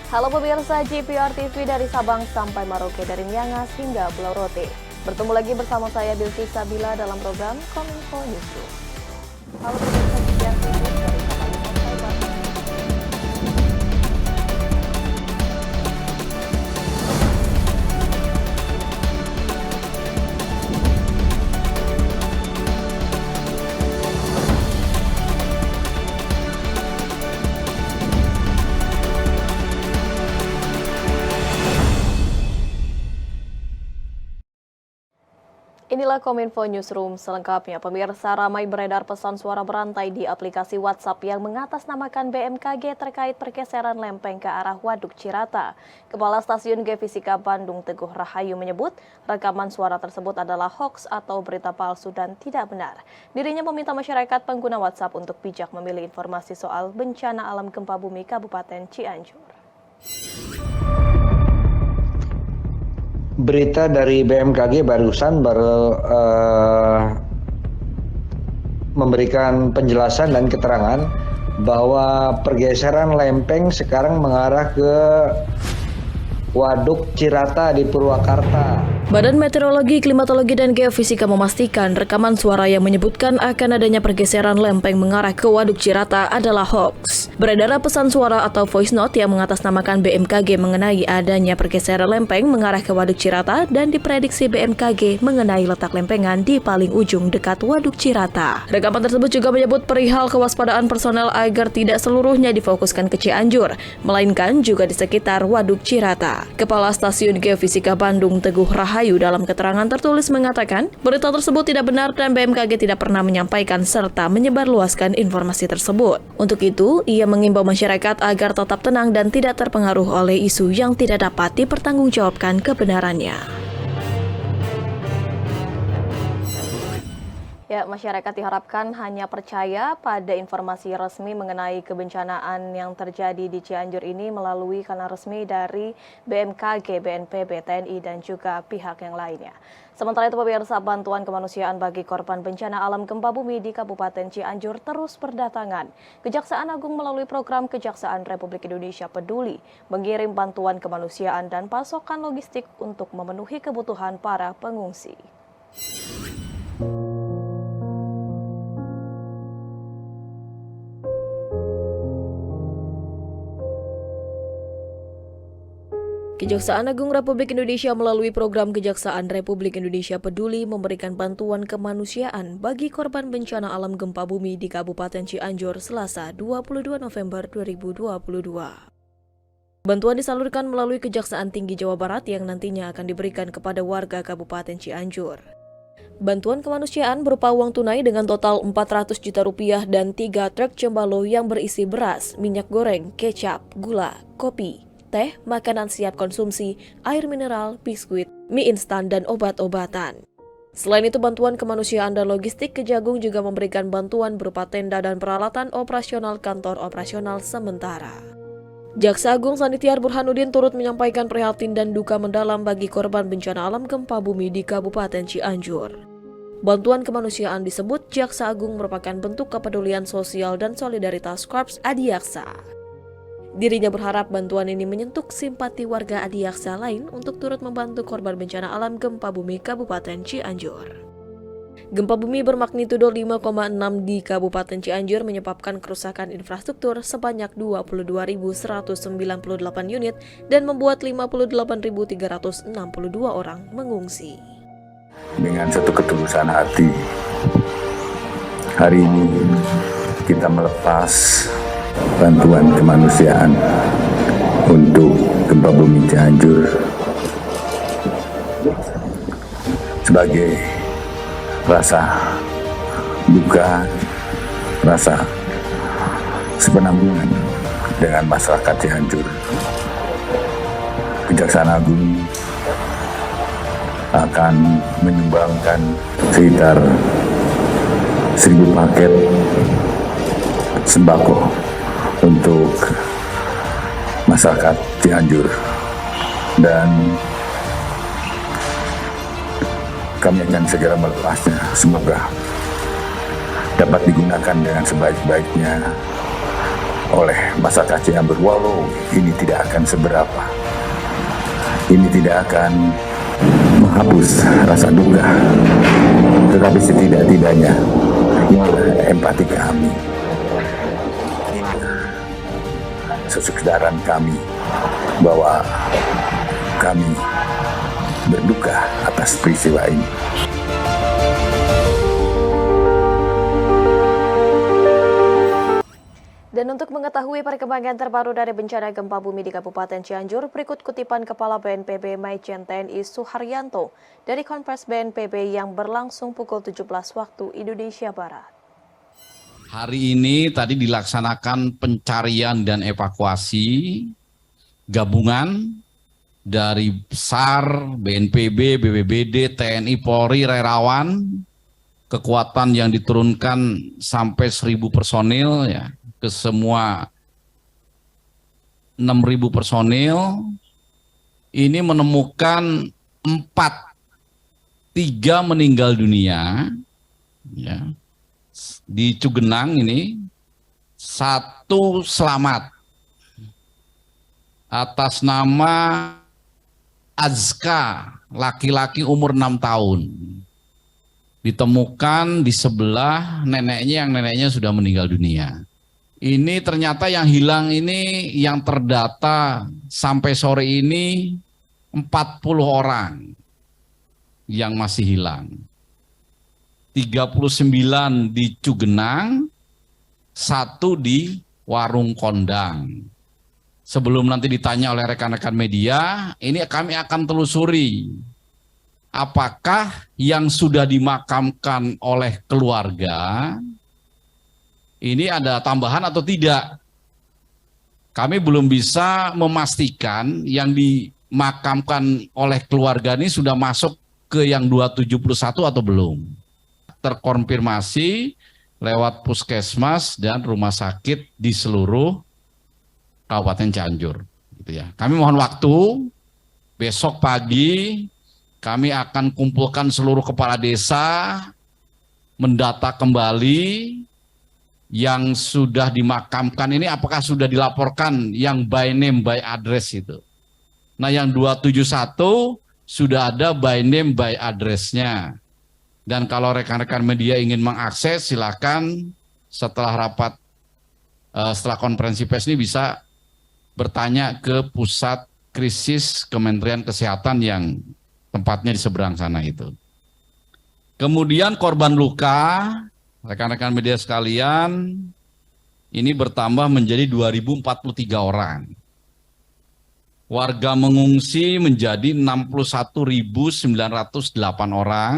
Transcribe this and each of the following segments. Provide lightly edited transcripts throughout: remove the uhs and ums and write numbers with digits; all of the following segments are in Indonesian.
Halo pemirsa GPR TV dari Sabang sampai Merauke, dari Miangas hingga Pulau Rote. Bertemu lagi bersama saya Bilki Sabila dalam program Kominfo Newsroom. Halo pemirsa GPR TV dari Sabang sampai Merauke. Inilah Kominfo Newsroom selengkapnya. Pemirsa, ramai beredar pesan suara berantai di aplikasi WhatsApp yang mengatasnamakan BMKG terkait pergeseran lempeng ke arah Waduk Cirata. Kepala Stasiun Geofisika Bandung Teguh Rahayu menyebut rekaman suara tersebut adalah hoaks atau berita palsu dan tidak benar. Dirinya meminta masyarakat pengguna WhatsApp untuk bijak memilih informasi soal bencana alam gempa bumi Kabupaten Cianjur. Berita dari BMKG barusan memberikan penjelasan dan keterangan bahwa pergeseran lempeng sekarang mengarah ke Waduk Cirata di Purwakarta. Badan Meteorologi, Klimatologi, dan Geofisika memastikan rekaman suara yang menyebutkan akan adanya pergeseran lempeng mengarah ke Waduk Cirata adalah hoax. Beredar pesan suara atau voice note yang mengatasnamakan BMKG mengenai adanya pergeseran lempeng mengarah ke Waduk Cirata dan diprediksi BMKG mengenai letak lempengan di paling ujung dekat Waduk Cirata. Rekaman tersebut juga menyebut perihal kewaspadaan personel agar tidak seluruhnya difokuskan ke Cianjur, melainkan juga di sekitar Waduk Cirata. Kepala Stasiun Geofisika Bandung Teguh Rahayu dalam keterangan tertulis mengatakan berita tersebut tidak benar dan BMKG tidak pernah menyampaikan serta menyebarluaskan informasi tersebut. Untuk itu, ia mengimbau masyarakat agar tetap tenang dan tidak terpengaruh oleh isu yang tidak dapat dipertanggungjawabkan kebenarannya. Ya, masyarakat diharapkan hanya percaya pada informasi resmi mengenai kebencanaan yang terjadi di Cianjur ini melalui kanal resmi dari BMKG, BNPB, TNI, dan juga pihak yang lainnya. Sementara itu, pemirsa, bantuan kemanusiaan bagi korban bencana alam gempa bumi di Kabupaten Cianjur terus berdatangan. Kejaksaan Agung melalui program Kejaksaan Republik Indonesia Peduli mengirim bantuan kemanusiaan dan pasokan logistik untuk memenuhi kebutuhan para pengungsi. Kejaksaan Agung Republik Indonesia melalui program Kejaksaan Republik Indonesia Peduli memberikan bantuan kemanusiaan bagi korban bencana alam gempa bumi di Kabupaten Cianjur Selasa 22 November 2022. Bantuan disalurkan melalui Kejaksaan Tinggi Jawa Barat yang nantinya akan diberikan kepada warga Kabupaten Cianjur. Bantuan kemanusiaan berupa uang tunai dengan total 400 juta rupiah dan 3 truk cembalo yang berisi beras, minyak goreng, kecap, gula, kopi, teh, makanan siap konsumsi, air mineral, biskuit, mie instan, dan obat-obatan. Selain itu, bantuan kemanusiaan dan logistik Kejagung juga memberikan bantuan berupa tenda dan peralatan operasional kantor operasional sementara. Jaksa Agung Sanitiar Burhanuddin turut menyampaikan prihatin dan duka mendalam bagi korban bencana alam gempa bumi di Kabupaten Cianjur. Bantuan kemanusiaan disebut Jaksa Agung merupakan bentuk kepedulian sosial dan solidaritas Korps Adiaksa. Dirinya berharap bantuan ini menyentuh simpati warga Adiaksa lain untuk turut membantu korban bencana alam gempa bumi Kabupaten Cianjur. Gempa bumi bermagnitudo 5,6 di Kabupaten Cianjur menyebabkan kerusakan infrastruktur sebanyak 22.198 unit dan membuat 58.362 orang mengungsi. Dengan satu ketulusan hati, hari ini kita melepas bantuan kemanusiaan untuk gempa bumi Cianjur sebagai rasa duka, rasa sepenanggungan dengan masyarakat Cianjur. Kejaksaan Agung akan menyumbangkan sekitar 1.000 paket sembako untuk masyarakat Cianjur, dan kami akan segera melepasnya. Semoga dapat digunakan dengan sebaik-baiknya oleh masyarakat Cianjur, walau ini tidak akan seberapa. Ini tidak akan menghapus rasa duka, tetapi setidak-tidaknya inilah empati kami, kesadaran kami bahwa kami berduka atas peristiwa ini. Dan untuk mengetahui perkembangan terbaru dari bencana gempa bumi di Kabupaten Cianjur, berikut kutipan Kepala BNPB Majen TNI Suharyanto dari Konferensi BNPB yang berlangsung pukul 17 waktu Indonesia Barat. Hari ini tadi dilaksanakan pencarian dan evakuasi gabungan dari SAR, BNPB, BPBD, TNI, Polri, relawan, kekuatan yang diturunkan sampai 1.000 personil ya, ke semua 6.000 personil, ini menemukan 3 meninggal dunia ya, di Cugenang ini, 1 selamat atas nama Azka, laki-laki umur 6 tahun. Ditemukan di sebelah neneknya, yang neneknya sudah meninggal dunia. Ini ternyata yang hilang ini, yang terdata sampai sore ini 40 orang yang masih hilang. 39 di Cugenang, 1 di Warung Kondang. Sebelum nanti ditanya oleh rekan-rekan media, ini kami akan telusuri apakah yang sudah dimakamkan oleh keluarga ini ada tambahan atau tidak. Kami belum bisa memastikan yang dimakamkan oleh keluarga ini sudah masuk ke yang 271 atau belum. Terkonfirmasi lewat puskesmas dan rumah sakit di seluruh Kabupaten Cianjur. Gitu ya. Kami mohon waktu, besok pagi kami akan kumpulkan seluruh kepala desa, mendata kembali yang sudah dimakamkan ini apakah sudah dilaporkan yang by name by address itu. Nah yang 271 sudah ada by name by address-nya. Dan kalau rekan-rekan media ingin mengakses silakan setelah rapat, setelah konferensi pers ini bisa bertanya ke pusat krisis Kementerian Kesehatan yang tempatnya di seberang sana itu. Kemudian korban luka, rekan-rekan media sekalian, ini bertambah menjadi 2.043 orang. Warga mengungsi menjadi 61.908 orang.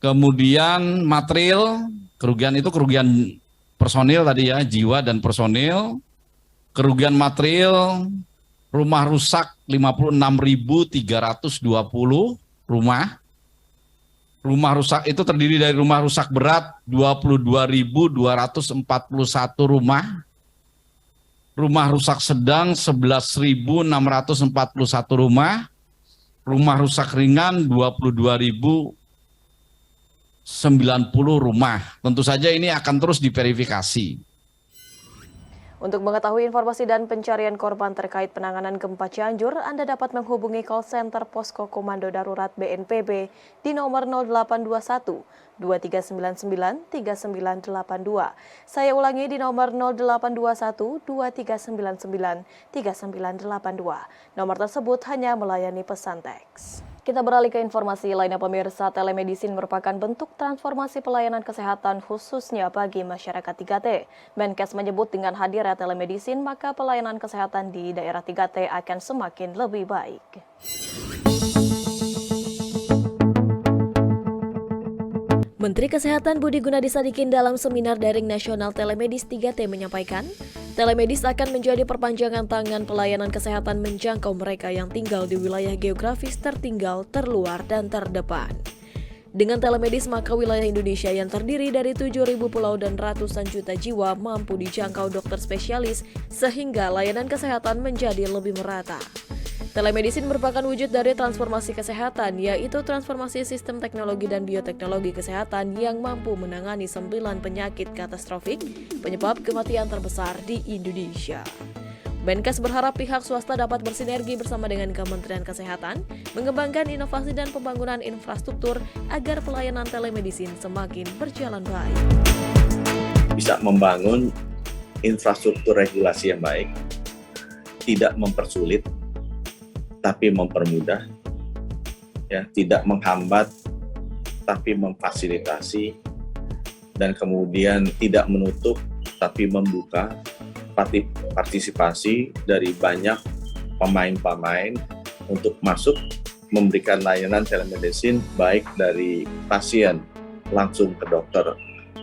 Kemudian material, kerugian itu kerugian personil tadi ya, jiwa dan personil. Kerugian material, rumah rusak 56.320 rumah. Rumah rusak itu terdiri dari rumah rusak berat 22.241 rumah. Rumah rusak sedang 11.641 rumah. Rumah rusak ringan 22.090 rumah. Tentu saja ini akan terus diverifikasi. Untuk mengetahui informasi dan pencarian korban terkait penanganan gempa Cianjur, Anda dapat menghubungi call center Posko Komando Darurat BNPB di nomor 0821 2399 3982. Saya ulangi di nomor 0821 2399 3982. Nomor tersebut hanya melayani pesan teks. Kita beralih ke informasi lainnya pemirsa. Telemedicine merupakan bentuk transformasi pelayanan kesehatan khususnya bagi masyarakat 3T. Menkes menyebut dengan hadirnya telemedicine maka pelayanan kesehatan di daerah 3T akan semakin lebih baik. Menteri Kesehatan Budi Gunadi Sadikin dalam seminar daring nasional Telemedis 3T menyampaikan, telemedis akan menjadi perpanjangan tangan pelayanan kesehatan menjangkau mereka yang tinggal di wilayah geografis tertinggal, terluar, dan terdepan. Dengan telemedis, maka wilayah Indonesia yang terdiri dari 7.000 pulau dan ratusan juta jiwa mampu dijangkau dokter spesialis sehingga layanan kesehatan menjadi lebih merata. Telemedicine merupakan wujud dari transformasi kesehatan, yaitu transformasi sistem teknologi dan bioteknologi kesehatan yang mampu menangani 9 penyakit katastrofik penyebab kematian terbesar di Indonesia. Menkes berharap pihak swasta dapat bersinergi bersama dengan Kementerian Kesehatan, mengembangkan inovasi dan pembangunan infrastruktur agar pelayanan telemedicine semakin berjalan baik. Bisa membangun infrastruktur regulasi yang baik, tidak mempersulit, tapi mempermudah, ya, tidak menghambat, tapi memfasilitasi, dan kemudian tidak menutup, tapi membuka partisipasi dari banyak pemain-pemain untuk masuk memberikan layanan telemedicine baik dari pasien langsung ke dokter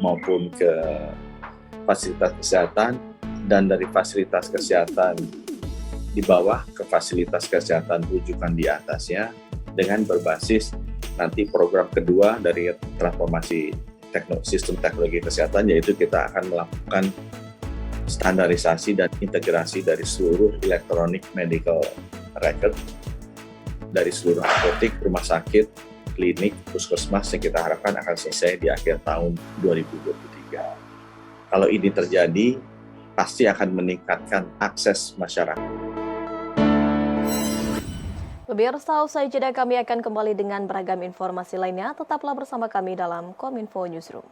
maupun ke fasilitas kesehatan, dan dari fasilitas kesehatan di bawah ke fasilitas kesehatan rujukan di atasnya, dengan berbasis nanti program kedua dari transformasi sistem teknologi kesehatan, yaitu kita akan melakukan standarisasi dan integrasi dari seluruh electronic medical record dari seluruh apotek, rumah sakit, klinik, puskesmas yang kita harapkan akan selesai di akhir tahun 2023. Kalau ini terjadi, pasti akan meningkatkan akses masyarakat. Pemirsa, usai jeda kami akan kembali dengan beragam informasi lainnya. Tetaplah bersama kami dalam Kominfo Newsroom.